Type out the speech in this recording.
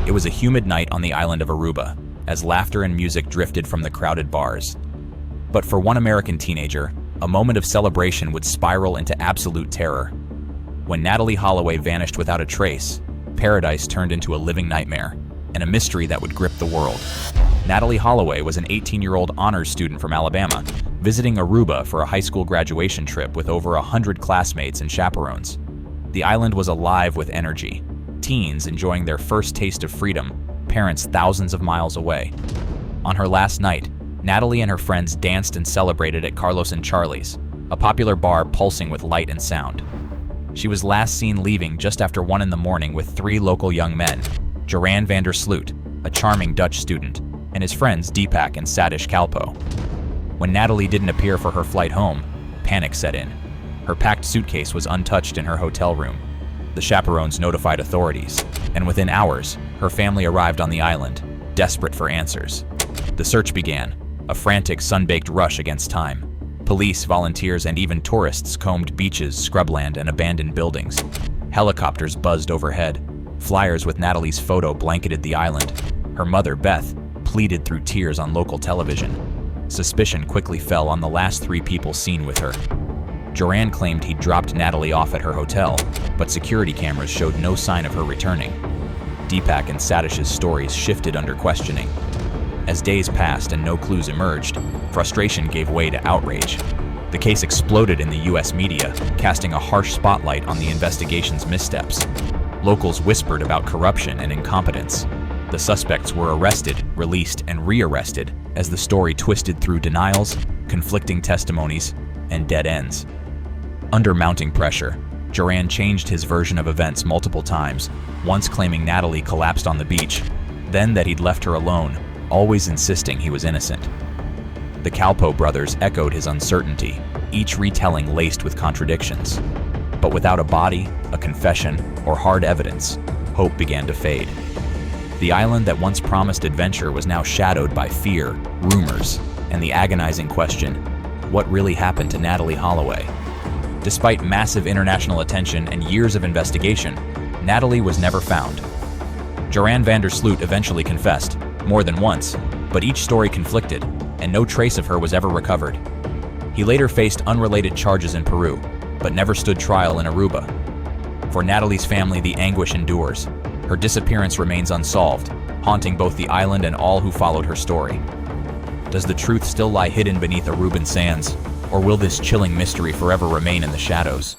It was a humid night on the island of Aruba, as laughter and music drifted from the crowded bars. But for one American teenager, a moment of celebration would spiral into absolute terror. When Natalee Holloway vanished without a trace, paradise turned into a living nightmare, and a mystery that would grip the world. Natalee Holloway was an 18-year-old honors student from Alabama, visiting Aruba for a high school graduation trip with over 100 classmates and chaperones. The island was alive with energy, teens enjoying their first taste of freedom, parents thousands of miles away. On her last night, Natalee and her friends danced and celebrated at Carlos and Charlie's, a popular bar pulsing with light and sound. She was last seen leaving just after 1 a.m. with 3 local young men, Joran van der Sloot, a charming Dutch student, and his friends Deepak and Satish Kalpo. When Natalee didn't appear for her flight home, panic set in. Her packed suitcase was untouched in her hotel room. The chaperones notified authorities, and within hours, her family arrived on the island, desperate for answers. The search began, a frantic, sun-baked rush against time. Police, volunteers, and even tourists combed beaches, scrubland, and abandoned buildings. Helicopters buzzed overhead. Flyers with Natalee's photo blanketed the island. Her mother, Beth, pleaded through tears on local television. Suspicion quickly fell on the last 3 people seen with her. Joran claimed he'd dropped Natalee off at her hotel, but security cameras showed no sign of her returning. Deepak and Satish's stories shifted under questioning. As days passed and no clues emerged, frustration gave way to outrage. The case exploded in the US media, casting a harsh spotlight on the investigation's missteps. Locals whispered about corruption and incompetence. The suspects were arrested, released, and re-arrested as the story twisted through denials, conflicting testimonies, and dead ends. Under mounting pressure, Joran changed his version of events multiple times, once claiming Natalee collapsed on the beach, then that he'd left her alone, always insisting he was innocent. The Kalpo brothers echoed his uncertainty, each retelling laced with contradictions. But without a body, a confession, or hard evidence, hope began to fade. The island that once promised adventure was now shadowed by fear, rumors, and the agonizing question, what really happened to Natalee Holloway? Despite massive international attention and years of investigation, Natalee was never found. Joran van der Sloot eventually confessed, more than once, but each story conflicted, and no trace of her was ever recovered. He later faced unrelated charges in Peru, but never stood trial in Aruba. For Natalee's family, the anguish endures. Her disappearance remains unsolved, haunting both the island and all who followed her story. Does the truth still lie hidden beneath Aruban sands, or will this chilling mystery forever remain in the shadows?